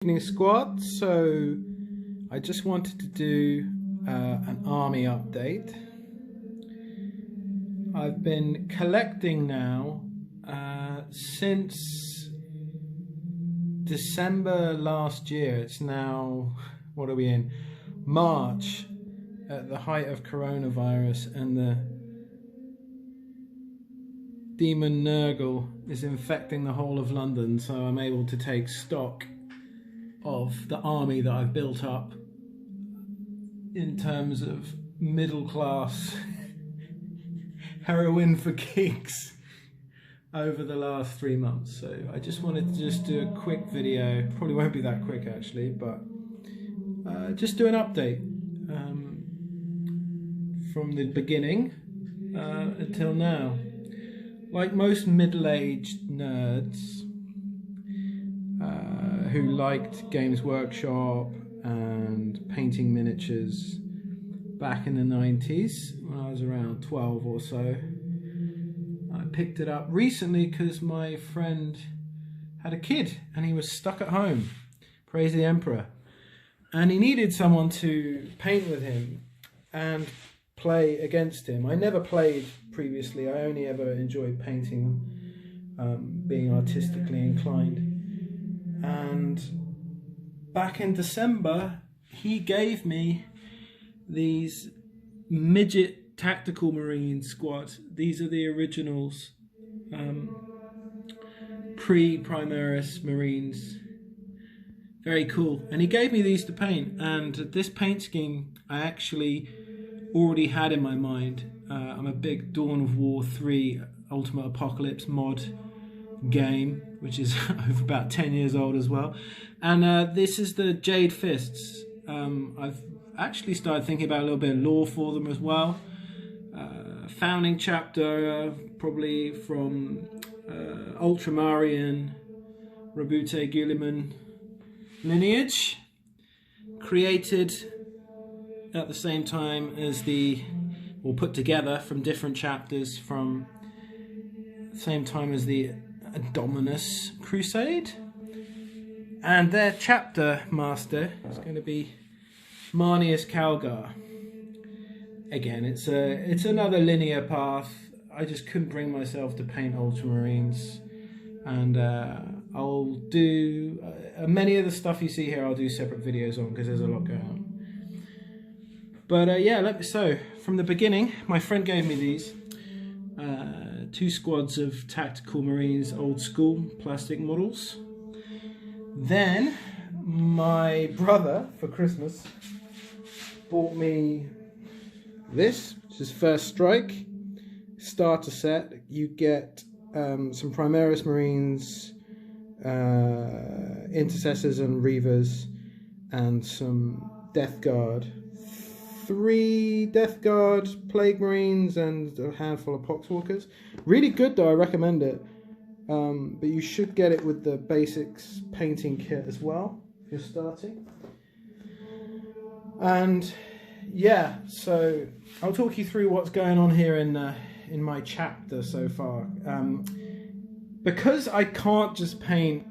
Evening squad. So I just wanted to do an army update. I've been collecting now since December last year. It's now, what are we in? March, at the height of coronavirus, and the demon Nurgle is infecting the whole of London, so I'm able to take stock of the army that I've built up in terms of middle class heroin for kings over the last 3 months. So I just wanted to just do a quick video. Probably won't be that quick actually, but just do an update from the beginning until now. Like most middle-aged nerds who liked Games Workshop and painting miniatures back in the 90s, when I was around 12 or so, I picked it up recently because my friend had a kid and he was stuck at home, praise the Emperor, and he needed someone to paint with him and play against him. I never played previously, I only ever enjoyed painting, being artistically inclined. And back in December, he gave me these midget tactical marine squad. These are the originals, pre-Primaris Marines. Very cool. And he gave me these to paint, and this paint scheme I actually already had in my mind. I'm a big Dawn of War 3 Ultimate Apocalypse mod game, which is over about 10 years old as well. And this is the Jade Fists. I've actually started thinking about a little bit of lore for them as well. Founding chapter, probably from Ultramarine, Rabute Guilliman lineage, created at the same time as or put together from different chapters from the same time as the Dominus Crusade. And their chapter master is going to be Marneus Calgar. Again, it's another linear path. I just couldn't bring myself to paint Ultramarines, and I'll do many of the stuff you see here. I'll do separate videos on because there's a lot going on. But yeah, so from the beginning, my friend gave me these 2 squads of tactical marines, old school plastic models. Then my brother for Christmas bought me this, which is First Strike starter set. You get some Primaris Marines, Intercessors and Reavers, and some Death Guard. 3 Death Guard Plague Marines and a handful of Poxwalkers. Really good though, I recommend it. But you should get it with the basics painting kit as well if you're starting. And yeah, so I'll talk you through what's going on here in my chapter so far. Because I can't just paint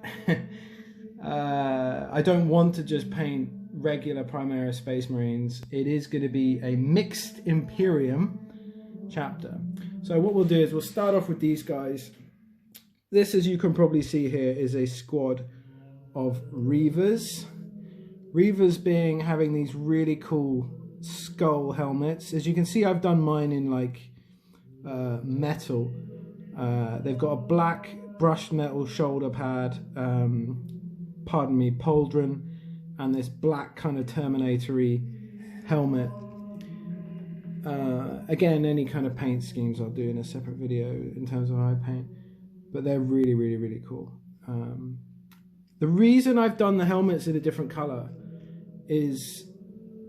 I don't want to just paint regular Primaris Space Marines. It is going to be a mixed Imperium chapter. So what we'll do is we'll start off with these guys. This, as you can probably see here, is a squad of Reavers. Reavers having these really cool skull helmets. As you can see, I've done mine in like metal. They've got a black brushed metal shoulder pad, pardon me, pauldron, and this black kind of Terminator-y helmet. Again, any kind of paint schemes I'll do in a separate video in terms of how I paint, but they're really, really, really cool. The reason I've done the helmets in a different color is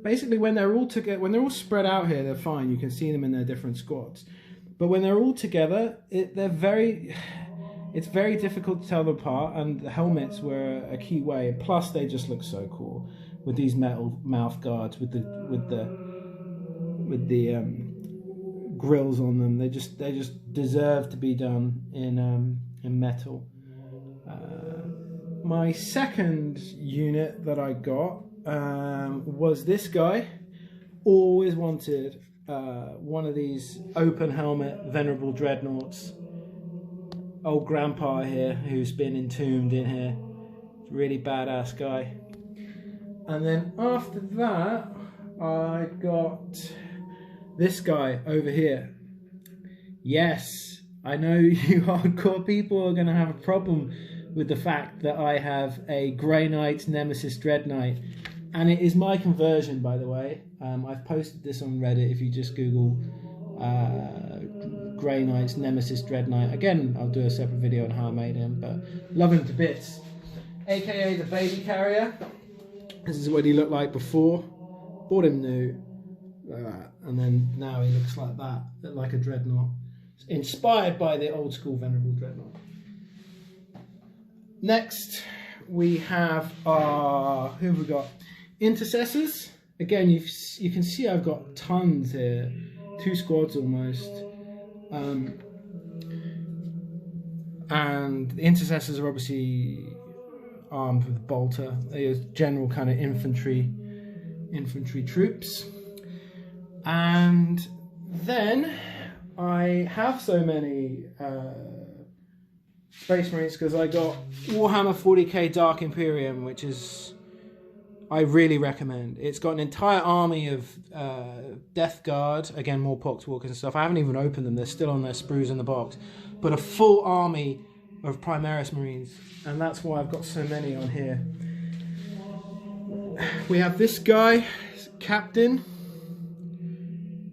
basically when they're all together, when they're all spread out here, they're fine. You can see them in their different squads, but when they're all together, it's very difficult to tell them apart, and the helmets were a key way. Plus, they just look so cool with these metal mouth guards with the grills on them. They just deserve to be done in metal. My second unit that I got was this guy. Always wanted one of these open helmet Venerable Dreadnoughts. Old grandpa here who's been entombed in here. Really badass guy. And then after that I got this guy over here. Yes, I know you hardcore people are going to have a problem with the fact that I have a Grey Knight Nemesis Dread Knight. And it is my conversion, by the way. I've posted this on Reddit if you just Google Grey Knight's Nemesis Dread Knight. Again, I'll do a separate video on how I made him, but love him to bits. AKA the baby carrier. This is what he looked like before. Bought him new, like that. And then now he looks like that, like a Dreadnought. Inspired by the old school Venerable Dreadnought. Next, we have our, who have we got? Intercessors. Again, you can see I've got tons here. 2 squads almost. And the intercessors are obviously armed with bolter. They are general kind of infantry troops. And then I have so many Space Marines because I got Warhammer 40k Dark Imperium, which is, I really recommend. It's got an entire army of Death Guard, again more Poxwalkers and stuff. I haven't even opened them, they're still on their sprues in the box. But a full army of Primaris Marines, and that's why I've got so many on here. We have this guy, Captain,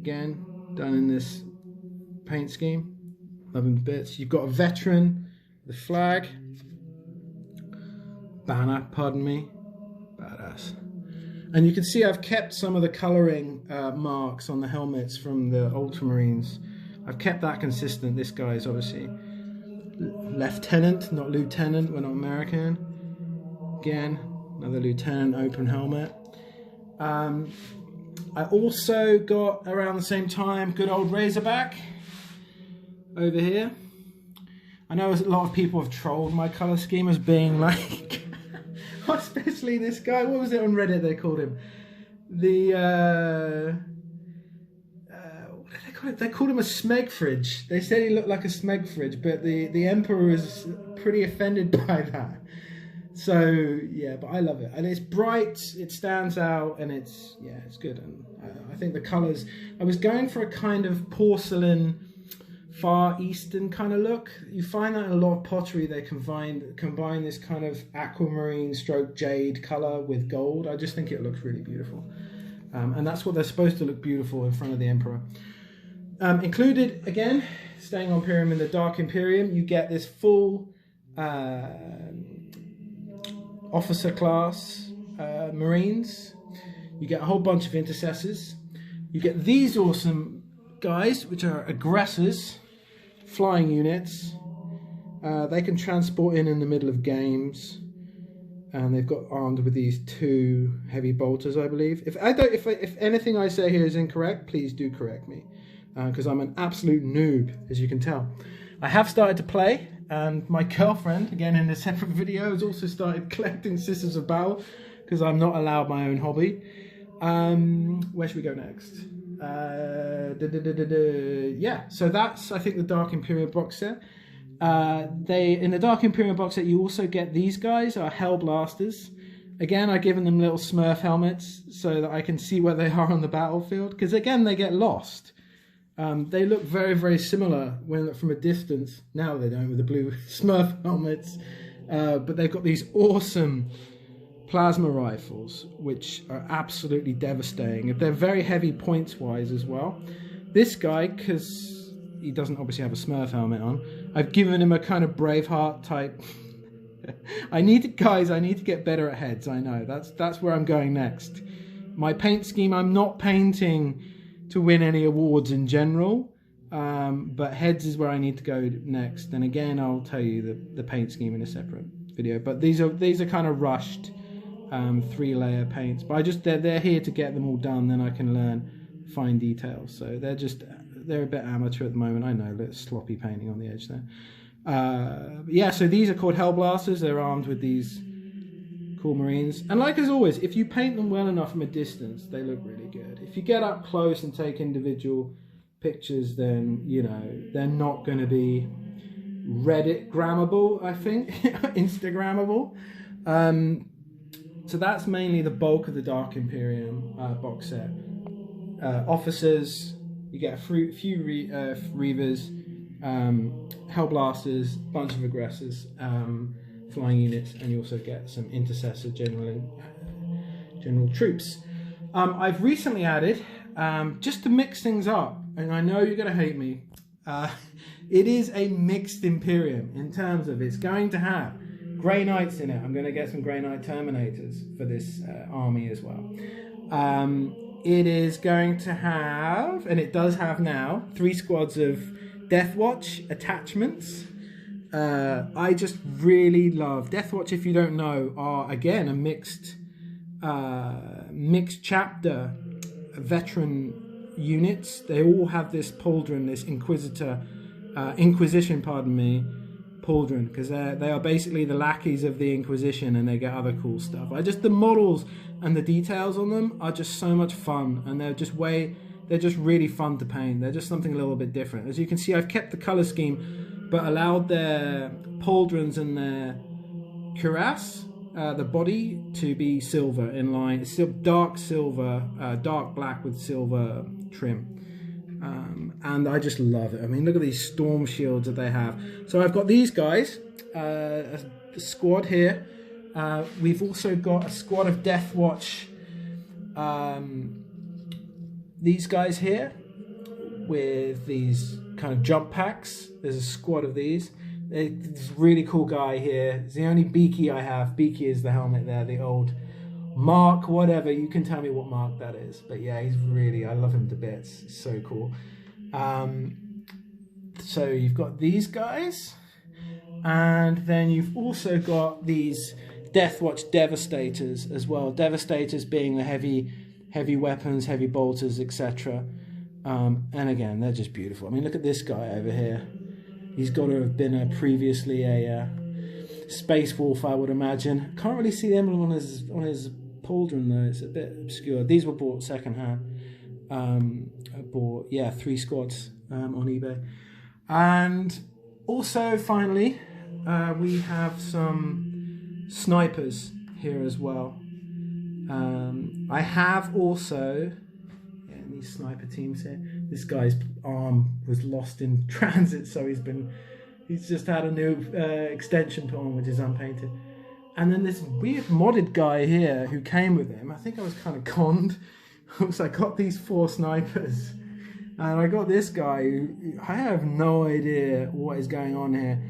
again done in this paint scheme, love him to bits. You've got a veteran, the flag, banner, pardon me, badass. And you can see I've kept some of the colouring marks on the helmets from the Ultramarines. I've kept that consistent. This guy is obviously Lieutenant, not Lieutenant, we're not American. Again, another Lieutenant open helmet. I also got, around the same time, good old Razorback over here. I know a lot of people have trolled my colour scheme as being like, especially this guy, what was it on Reddit they called him? The, what did they call it? They called him a Smeg Fridge. They said he looked like a Smeg Fridge, but the Emperor was pretty offended by that. So yeah, but I love it, and it's bright, it stands out, and it's, yeah, it's good. And I think the colours, I was going for a kind of porcelain, Far Eastern kind of look. You find that in a lot of pottery, they combine this kind of aquamarine stroke jade colour with gold. I just think it looks really beautiful, and that's what they're supposed to look beautiful in front of the Emperor. Included, again, staying on Imperium, in the Dark Imperium, you get this full officer class Marines. You get a whole bunch of intercessors. You get these awesome guys, which are aggressors, flying units. They can transport in the middle of games, and they've got armed with these 2 heavy bolters, I believe. If anything I say here is incorrect, please do correct me, because I'm an absolute noob, as you can tell. I have started to play, and my girlfriend, again in a separate video, has also started collecting Sisters of Battle, because I'm not allowed my own hobby. Where should we go next? Yeah, so that's, I think, the Dark Imperium box set. In the Dark Imperium box set, you also get these guys, are Hellblasters. Again, I've given them little Smurf helmets so that I can see where they are on the battlefield, because again, they get lost. They look very, very similar when from a distance. Now they don't, with the blue Smurf helmets, but they've got these awesome plasma rifles, which are absolutely devastating. They're very heavy points-wise as well. This guy, because he doesn't obviously have a Smurf helmet on, I've given him a kind of Braveheart type. I need to get better at heads. I know that's where I'm going next. My paint scheme, I'm not painting to win any awards in general, but heads is where I need to go next. And again, I'll tell you the paint scheme in a separate video. But these are kind of rushed 3-layer paints, but they're here to get them all done, then I can learn fine details. So they're a bit amateur at the moment, I know, a bit sloppy painting on the edge there. Yeah, so these are called Hellblasters. They're armed with these Cool Marines. And like as always, if you paint them well enough from a distance, they look really good. If you get up close and take individual pictures, then, you know, they're not going to be Reddit-grammable, I think. Instagrammable. So that's mainly the bulk of the Dark Imperium box set. Officers, you get a few Reavers, Hellblasters, bunch of Aggressors, flying units, and you also get some Intercessor general troops. I've recently added, just to mix things up, and I know you're going to hate me, it is a mixed Imperium in terms of it's going to have Grey Knights in it. I'm going to get some Grey Knight Terminators for this army as well. It is going to have, and it does have now, 3 squads of Deathwatch attachments. I just really love Deathwatch. If you don't know, are again a mixed chapter veteran units. They all have this pauldron, this Inquisition, pardon me, pauldron, because they are basically the lackeys of the Inquisition, and they get other cool stuff. The models and the details on them are just so much fun, and they're just really fun to paint. They're just something a little bit different. As you can see, I've kept the color scheme, but allowed their pauldrons and their cuirass, the body, to be silver in line. It's still dark silver, dark black with silver trim. And I just love it. I mean, look at these storm shields that they have. So I've got these guys, a squad here. We've also got a squad of Deathwatch. These guys here with these kind of jump packs. There's a squad of these. This really cool guy here. It's the only Beaky I have. Beaky is the helmet there, the old Mark, whatever. You can tell me what Mark that is. But yeah, I love him to bits. It's so cool. So you've got these guys. And then you've also got these Deathwatch Devastators as well. Devastators being the heavy weapons, heavy bolters, etc. And again, they're just beautiful. I mean, look at this guy over here. He's got to have been previously a Space Wolf, I would imagine. Can't really see the emblem on his pauldron though. It's a bit obscure. These were bought secondhand. I bought 3 squads on eBay. And also, finally, we have some snipers here as well. I have also these sniper teams here. This guy's arm was lost in transit, so he's just had a new extension put on, which is unpainted. And then this weird modded guy here who came with him. I think I was kind of conned. So I got these 4 snipers, and I got this guy who I have no idea what is going on here.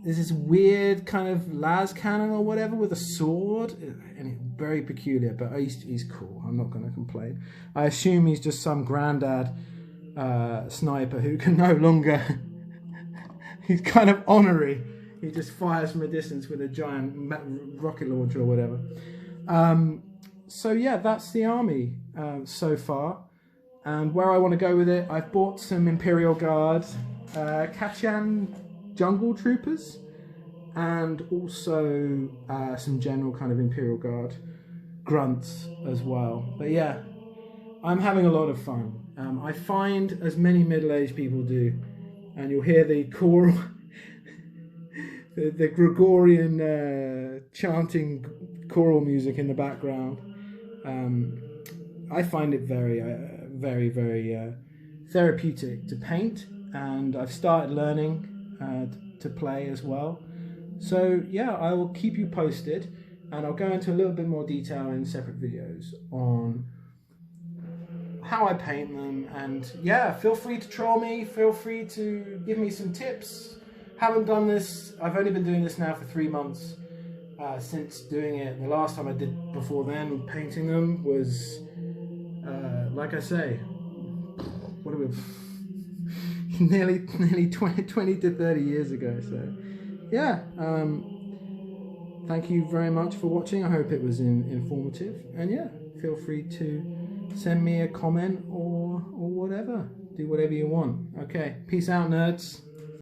There's this weird kind of las cannon or whatever with a sword, and it's very peculiar, but he's cool. I'm not going to complain. I assume he's just some granddad sniper who can no longer... he's kind of honorary. He just fires from a distance with a giant rocket launcher or whatever. So yeah, that's the army so far. And where I want to go with it, I've bought some Imperial Guard, Kachan Jungle Troopers, and also some general kind of Imperial Guard grunts as well. But yeah, I'm having a lot of fun. I find, as many middle-aged people do, and you'll hear the choral, the Gregorian chanting choral music in the background. I find it very, very therapeutic to paint, and I've started learning to play as well. So yeah, I will keep you posted, and I'll go into a little bit more detail in separate videos on how I paint them. And yeah, feel free to troll me, feel free to give me some tips. Haven't done this, I've only been doing this now for 3 months since doing it. The last time I did before then, painting them, was like I say, what are we, nearly 20 to 30 years ago. So yeah, thank you very much for watching. I hope it was informative, and yeah, feel free to send me a comment or whatever. Do whatever you want. Okay, peace out, nerds.